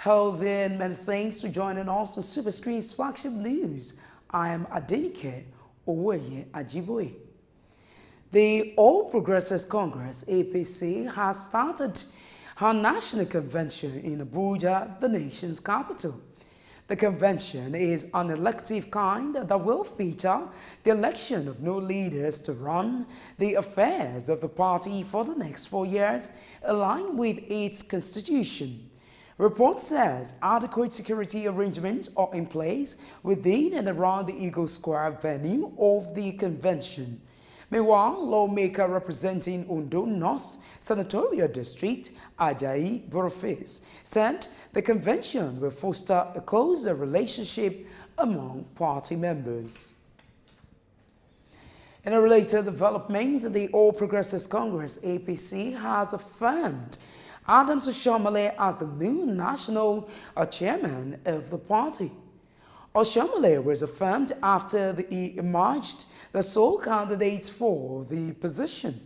Hello there, and many thanks for joining us on Superscreen's flagship news. I am Adenike Oweye Ajiboye. The All Progressives Congress (APC) has started her national convention in Abuja, the nation's capital. The convention is an elective kind that will feature the election of new leaders to run the affairs of the party for the next 4 years, aligned with its constitution. Report says adequate security arrangements are in place within and around the Eagle Square venue of the convention. Meanwhile, lawmaker representing Ondo North Senatorial District, Ajayi Boroface, said the convention will foster a closer relationship among party members. In a related development, the All Progressives Congress (APC) has affirmed Adams Oshiomhole as the new national chairman of the party. Oshiomhole was affirmed after he emerged the sole candidate for the position.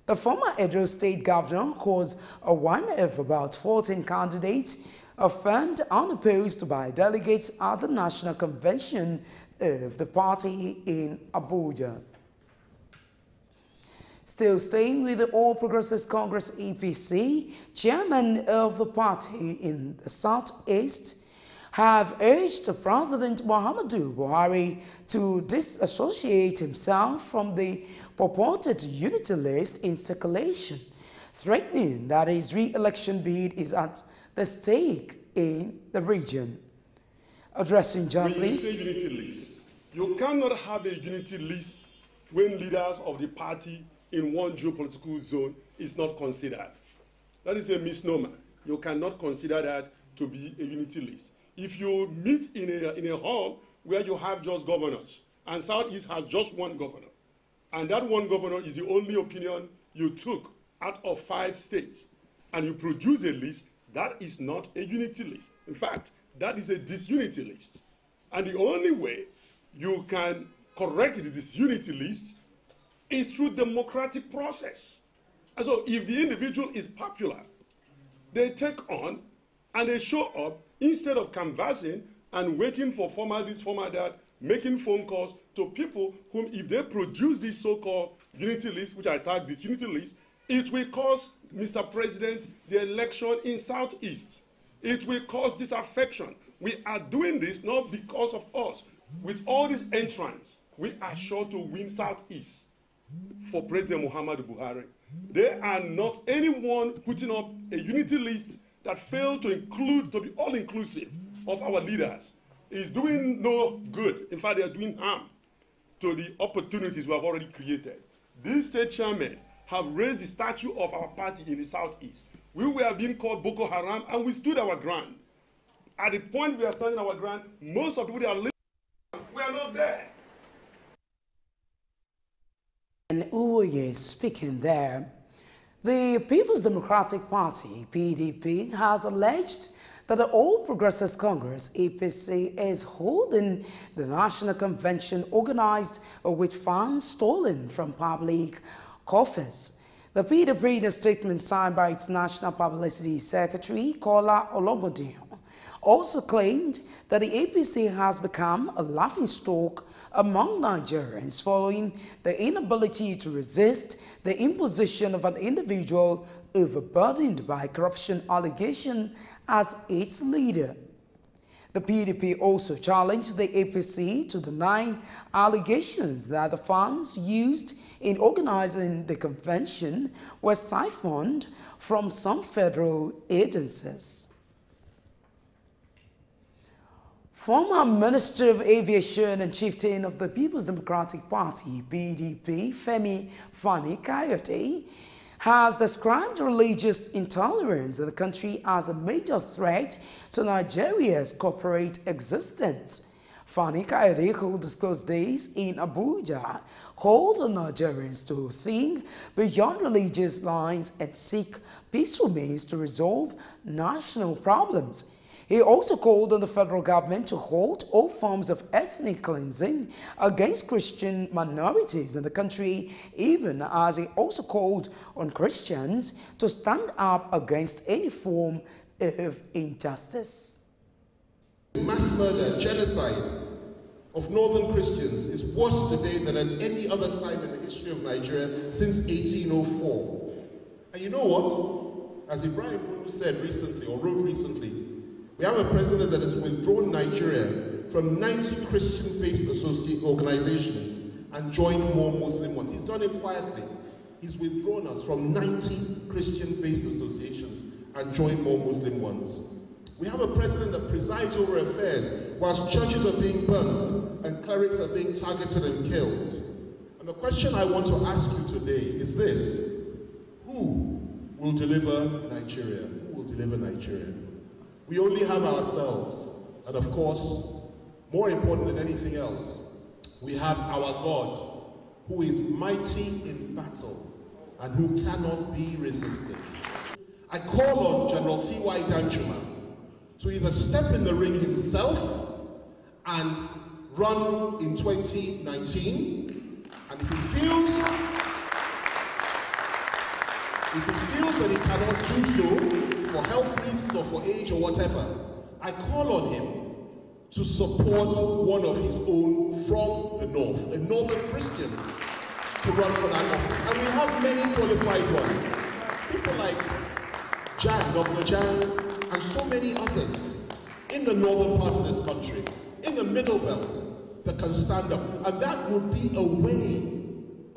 The former Edo State governor was one of about 14 candidates affirmed unopposed by delegates at the national convention of the party in Abuja. Still staying with the All Progressives Congress (APC), chairman of the party in the Southeast have urged President Muhammadu Buhari to disassociate himself from the purported unity list in circulation, threatening that his re-election bid is at the stake in the region. Addressing journalists, you cannot have a unity list when leaders of the party in one geopolitical zone is not considered. That is a misnomer. You cannot consider that to be a unity list. If you meet in a hall where you have just governors, and Southeast has just one governor, and that one governor is the only opinion you took out of 5 states, and you produce a list, that is not a unity list. In fact, that is a disunity list. And the only way you can correct the disunity list is through democratic process. And so if the individual is popular, they take on and they show up instead of canvassing and waiting for former this, former that, making phone calls to people whom, if they produce this so-called unity list, which I tag this unity list, it will cause, Mr. President, the election in Southeast. It will cause disaffection. We are doing this not because of us. With all these entrants, we are sure to win Southeast for President Muhammadu Buhari. There are not anyone putting up a unity list that failed to include, to be all-inclusive of our leaders. Is doing no good. In fact, they are doing harm to the opportunities we have already created. These state chairmen have raised the statue of our party in the Southeast. We were being called Boko Haram, and we stood our ground. At the point we are standing our ground, most of the people that are living, we are not there. And Uwoye speaking there, the People's Democratic Party (PDP) has alleged that the All Progressives Congress (APC) is holding the national convention organized with funds stolen from public coffers. The PDP, in a statement signed by its National Publicity Secretary, Kola Olobodiyan, also claimed that the APC has become a laughingstock among Nigerians following the inability to resist the imposition of an individual overburdened by corruption allegation as its leader. The PDP also challenged the APC to deny allegations that the funds used in organizing the convention were siphoned from some federal agencies. Former Minister of Aviation and Chieftain of the People's Democratic Party (PDP), Femi Fani-Kayode, has described religious intolerance in the country as a major threat to Nigeria's corporate existence. Fani-Kayode, who disclosed this in Abuja, called on Nigerians to think beyond religious lines and seek peaceful means to resolve national problems. He also called on the federal government to halt all forms of ethnic cleansing against Christian minorities in the country, even as he also called on Christians to stand up against any form of injustice. Mass murder, genocide of northern Christians is worse today than at any other time in the history of Nigeria since 1804. And you know what? As Ibrahim Bunu said recently, or wrote recently, we have a president that has withdrawn Nigeria from 90 Christian-based organizations and joined more Muslim ones. He's done it quietly. He's withdrawn us from 90 Christian-based associations and joined more Muslim ones. We have a president that presides over affairs whilst churches are being burnt and clerics are being targeted and killed. And the question I want to ask you today is this: who will deliver Nigeria? Who will deliver Nigeria? We only have ourselves. And of course, more important than anything else, we have our God, who is mighty in battle and who cannot be resisted. I call on General T.Y. Danjuma to either step in the ring himself and run in 2019, and if he feels that he cannot do so for health reasons or for age or whatever, I call on him to support one of his own from the north, a northern Christian, to run for that office. And we have many qualified ones. People like Governor Jan, and so many others in the northern part of this country, in the middle belt, that can stand up. And that would be a way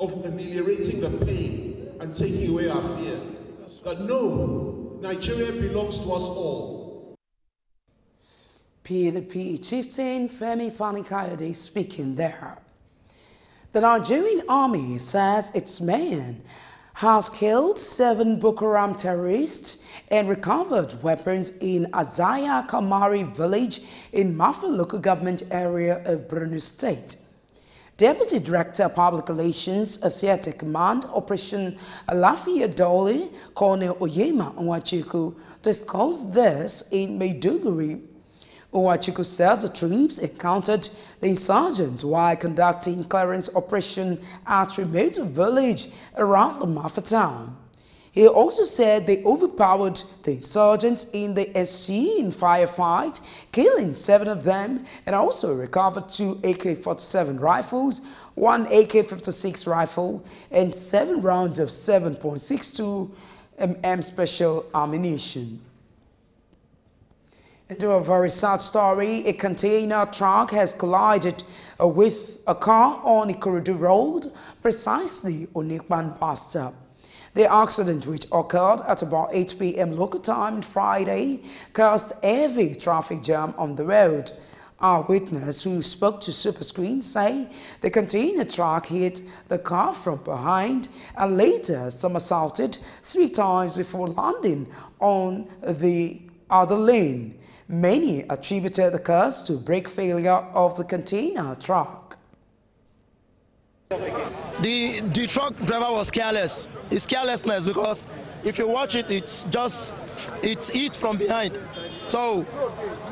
of ameliorating the pain and taking away our fears. But no, Nigeria belongs to us all. PDP chieftain Femi Fani-Kayode speaking there. The Nigerian army says its men has killed 7 Boko Haram terrorists and recovered weapons in Azaya Kamari village in Mafa local government area of Borno State. Deputy Director of Public Relations, Theater Command, Operation Alafia Dole, Colonel Oyema Onwachuku, discussed this in Maiduguri. Onwachuku said the troops encountered the insurgents while conducting clearance operation at remote village around the Mafa town. He also said they overpowered the insurgents in the ensuing firefight, killing 7 of them, and also recovered 2 AK-47 rifles, 1 AK-56 rifle, and 7 rounds of 7.62 mm special ammunition. Into a very sad story, a container truck has collided with a car on Ikorodu Road, precisely on Ikban bus stop. The accident, which occurred at about 8 p.m. local time Friday, caused heavy traffic jam on the road. Our witness, who spoke to Superscreen, say the container truck hit the car from behind and later somersaulted 3 times before landing on the other lane. Many attributed the cause to brake failure of the container truck. The truck driver was careless. It's carelessness because if you watch it, it's hit from behind. So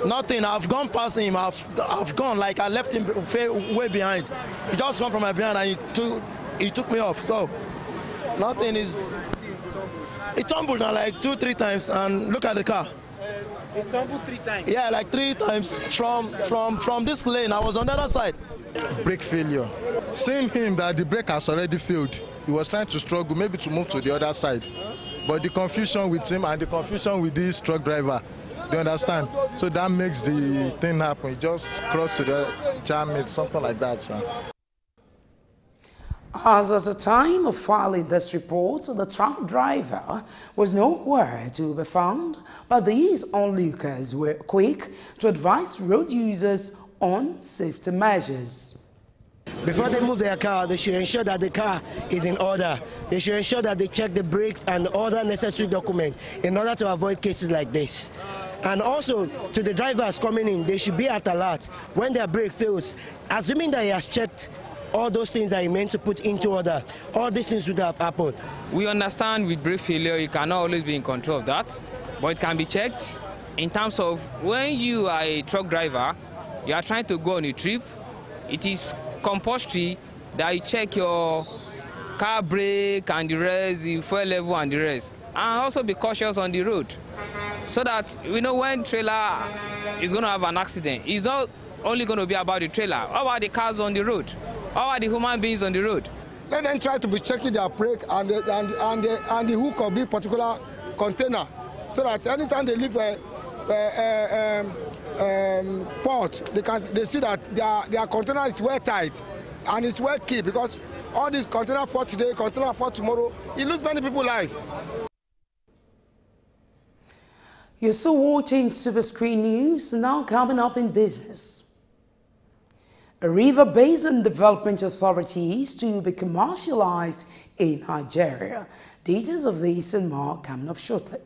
nothing. I've gone past him. I've gone like I left him way behind. He just come from my behind and he took me off. So nothing is. It tumbled now like 2-3 times, and look at the car. It tumbled 3 times? Yeah, like 3 times from this lane. I was on the other side. Brake failure. Seeing him that the brake has already failed, he was trying to struggle maybe to move to the other side. But the confusion with him and the confusion with this truck driver, you understand? So that makes the thing happen. He just crossed to the jam, something like that, sir. As at the time of filing this report, the truck driver was nowhere to be found, but these onlookers were quick to advise road users on safety measures. Before they move their car, they should ensure that the car is in order. They should ensure that they check the brakes and other necessary documents in order to avoid cases like this. And also, to the drivers coming in, they should be at alert when their brake fails, assuming that he has checked all those things that he meant to put into order. All these things would have happened. We understand with brake failure, you cannot always be in control of that, but it can be checked in terms of when you are a truck driver, you are trying to go on a trip, it is compulsory that you check your car brake and the rest, the fuel level and the rest. and also be cautious on the road, so that we know when trailer is going to have an accident. It's not only going to be about the trailer. How about the cars on the road? How about the human beings on the road? Let them try to be checking their brake and the hook of this particular container, so that anytime they leave a port, they see that their container is well tight and it's well kept, because all these container for today, container for tomorrow, it loses many people's life. You're still watching Superscreen News, now coming up in business. A river basin development authorities to be commercialized in Nigeria. Details of this and more coming up shortly.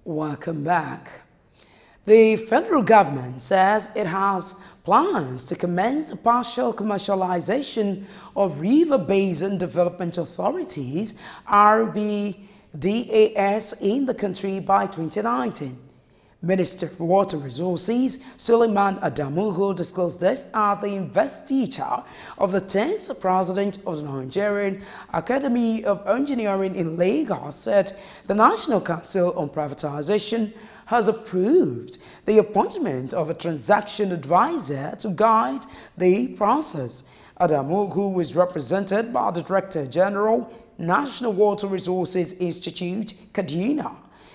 Welcome back. The federal government says it has plans to commence the partial commercialization of River Basin Development Authorities (RBDAS) in the country by 2019. Minister for Water Resources Suleiman Adamu, who disclosed this at the investiture of the 10th President of the Nigerian Academy of Engineering in Lagos, said the National Council on Privatization has approved the appointment of a transaction advisor to guide the process. Adamu, who is represented by the Director General, National Water Resources Institute, Kaduna,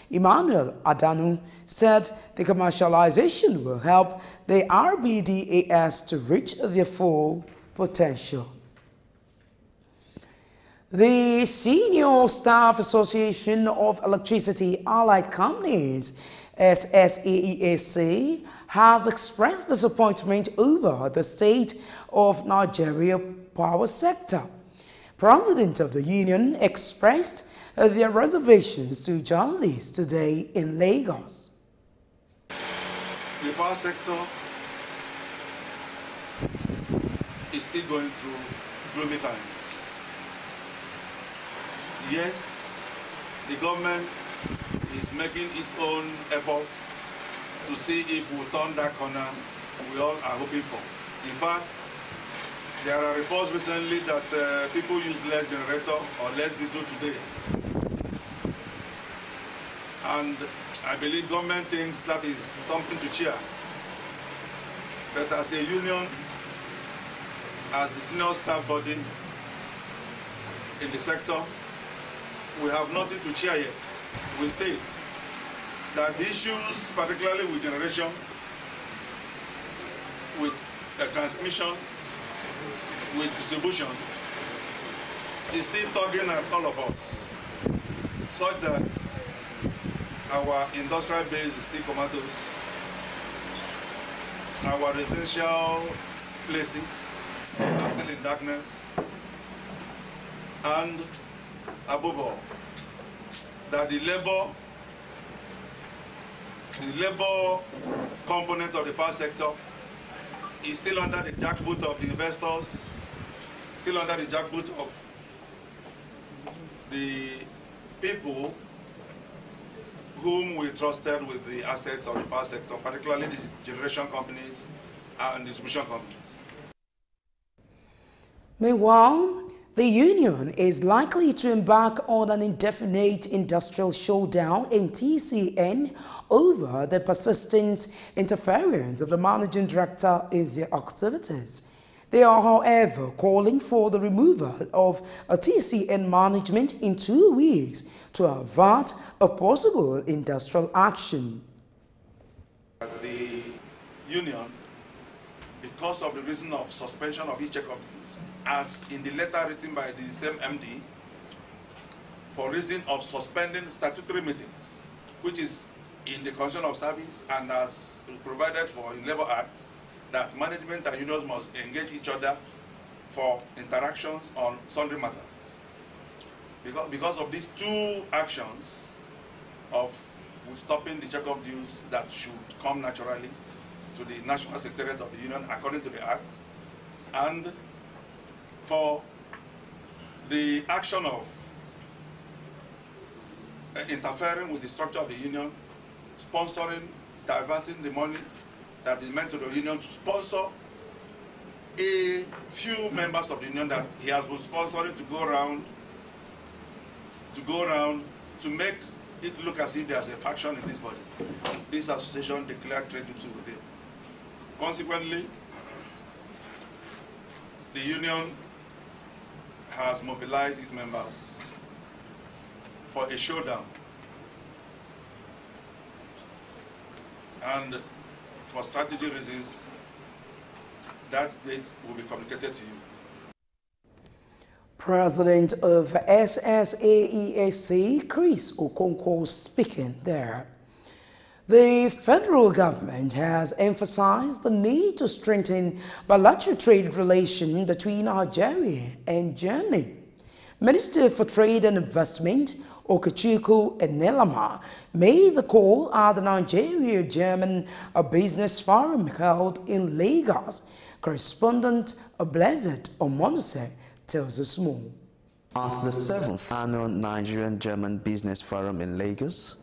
Emmanuel Adanu, said the commercialization will help the RBDAS to reach their full potential. The Senior Staff Association of Electricity Allied Companies, SSAEAC, has expressed disappointment over the state of Nigeria power sector. President of the union expressed their reservations to journalists today in Lagos. The power sector is still going through gloomy times. Yes, the government is making its own efforts to see if we'll turn that corner we all are hoping for. In fact, there are reports recently that people use less generator or less diesel today. And I believe government thinks that is something to cheer. But as a union, as the senior staff body in the sector, we have nothing to cheer yet. We state that the issues, particularly with generation, with transmission, with distribution, is still tugging at all of us, such that our industrial base is still comatose, our residential places are still in darkness, and above all, that the labor component of the power sector is still under the jackboot of the investors, still under the jackboot of the people whom we trusted with the assets of the power sector, particularly the generation companies and distribution companies. Meanwhile, the union is likely to embark on an indefinite industrial showdown in TCN over the persistent interference of the managing director in their activities. They are, however, calling for the removal of a TCN management in 2 weeks to avert a possible industrial action. The union, because of the reason of suspension of each check-up, as in the letter written by the same MD, for reason of suspending statutory meetings, which is in the condition of service and as provided for in Labour Act, that management and unions must engage each other for interactions on sundry matters. Because of these 2 actions of stopping the check-up dues that should come naturally to the National Secretariat of the Union according to the Act, and for the action of interfering with the structure of the union, sponsoring, diverting the money that is meant to the union to sponsor a few members of the union that he has been sponsoring to go around to make it look as if there's a faction in this body. This association declared trade dispute with him. Consequently, the union has mobilized its members for a showdown. And for strategy reasons, that date will be communicated to you. President of SSAESC, Chris Okonkwo, speaking there. The federal government has emphasized the need to strengthen bilateral trade relations between Nigeria and Germany. Minister for Trade and Investment, Okechukwu Enelama, made the call at the Nigeria-German Business Forum held in Lagos. Correspondent Blessed Omonose tells us more. At the 7th Annual Nigerian-German Business Forum in Lagos,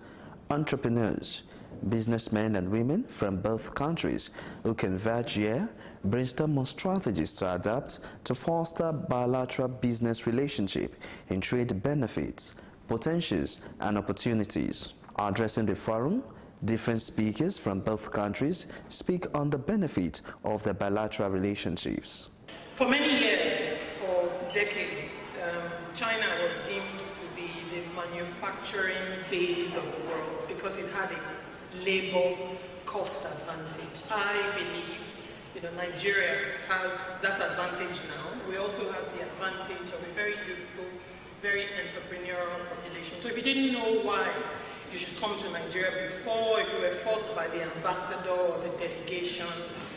entrepreneurs, businessmen and women from both countries who converge here brainstorm on strategies to adapt to foster bilateral business relationship in trade benefits, potentials and opportunities. Addressing the forum, different speakers from both countries speak on the benefit of the bilateral relationships. For many years, for decades, China was deemed to be the manufacturing base of the world because it had a labor cost advantage. I believe Nigeria has that advantage now. We also have the advantage of a very youthful, very entrepreneurial population. So if you didn't know why you should come to Nigeria before, if you were forced by the ambassador or the delegation,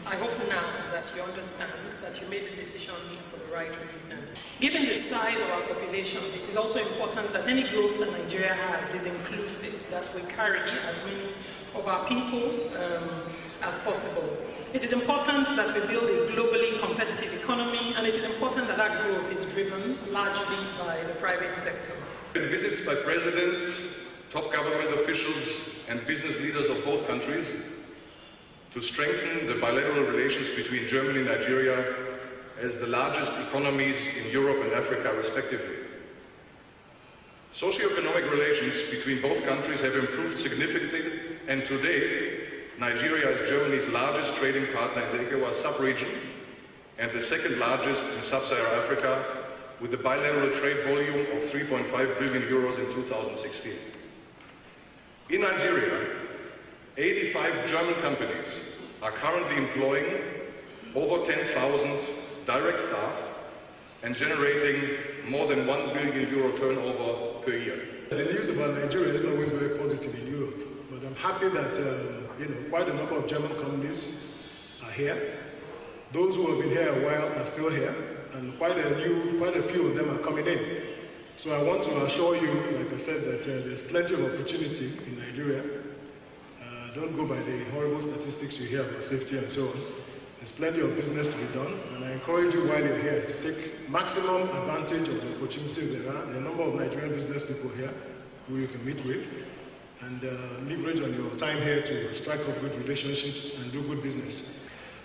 I hope now that you understand that you made the decision for the right reason. Given the size of our population, it is also important that any growth that Nigeria has is inclusive, that we carry as many of our people as possible. It is important that we build a globally competitive economy, and it is important that that growth is driven largely by the private sector. Visits by presidents, top government officials and business leaders of both countries to strengthen the bilateral relations between Germany and Nigeria as the largest economies in Europe and Africa respectively. Socio-economic relations between both countries have improved significantly, and today Nigeria is Germany's largest trading partner in the ECOWAS sub-region and the second largest in sub-Saharan Africa, with a bilateral trade volume of 3.5 billion euros in 2016. In Nigeria, 85 German companies are currently employing over 10,000 direct staff and generating more than 1 billion euro turnover per year. The news about Nigeria is not always very positive in Europe, but I'm happy that quite a number of German companies are here. Those who have been here a while are still here, and quite a few of them are coming in. So I want to assure you, like I said, that there's plenty of opportunity in Nigeria. Don't go by the horrible statistics you hear about safety and so on. There's plenty of business to be done, and I encourage you while you're here to take maximum advantage of the opportunities there are. There are a number of Nigerian business people here who you can meet with, and leverage on your time here to strike up good relationships and do good business.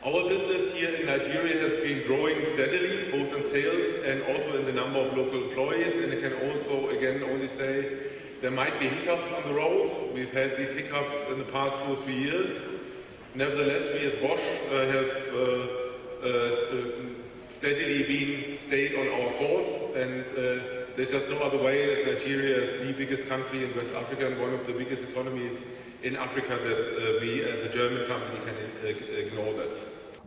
Our business here in Nigeria has been growing steadily, both in sales and also in the number of local employees, and I can also, again, only say there might be hiccups on the road. We've had these hiccups in the past 2 or 3 years. Nevertheless, we as Bosch have steadily stayed on our course, and there's just no other way, as Nigeria is the biggest country in West Africa and one of the biggest economies in Africa, that we as a German company can ignore that.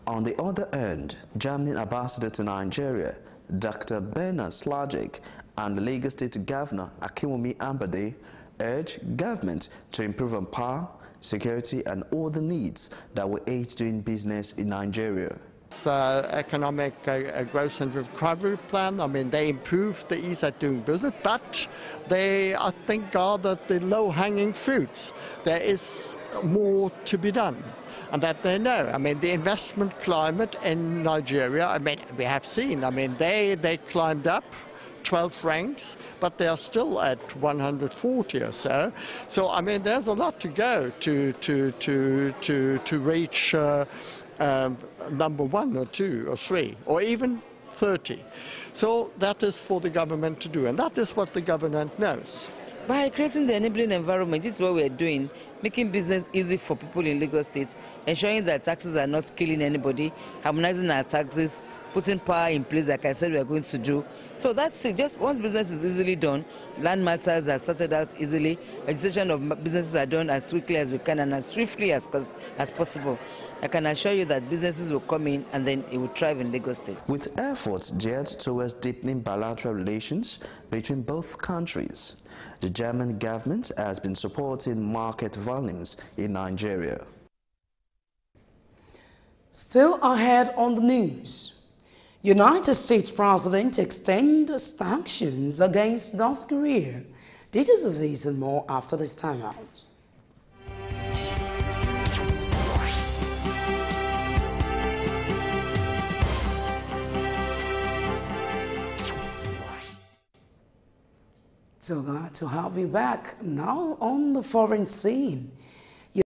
On the other hand, German ambassador to Nigeria, Dr. Bernard Slagic, and the Lagos State Governor Akinwumi Ambode urge government to improve on power, security and all the needs that will aid doing business in Nigeria. Economic growth and recovery plan, I mean, they improved the ease at doing business, but they, I think, are the low-hanging fruits. There is more to be done, and that they know. I mean, the investment climate in Nigeria, I mean, we have seen, I mean, they climbed up 12 ranks, but they are still at 140 or so. So I mean, there's a lot to go to reach number 1 or 2 or 3 or even 30. So that is for the government to do, and that is what the government knows. By creating the enabling environment, this is what we're doing, making business easy for people in Lagos State, ensuring that taxes are not killing anybody, harmonizing our taxes, putting power in place, like I said, we're going to do. So that's it. Just once business is easily done, land matters are sorted out easily, registration of businesses are done as quickly as we can and as swiftly as possible. I can assure you that businesses will come in and then it will thrive in Lagos State. With efforts geared towards deepening bilateral relations between both countries, the German government has been supporting market volumes in Nigeria. Still ahead on the news, United States President extends sanctions against North Korea. Details of these and more after this time out. So glad to have you back. Now on the foreign scene,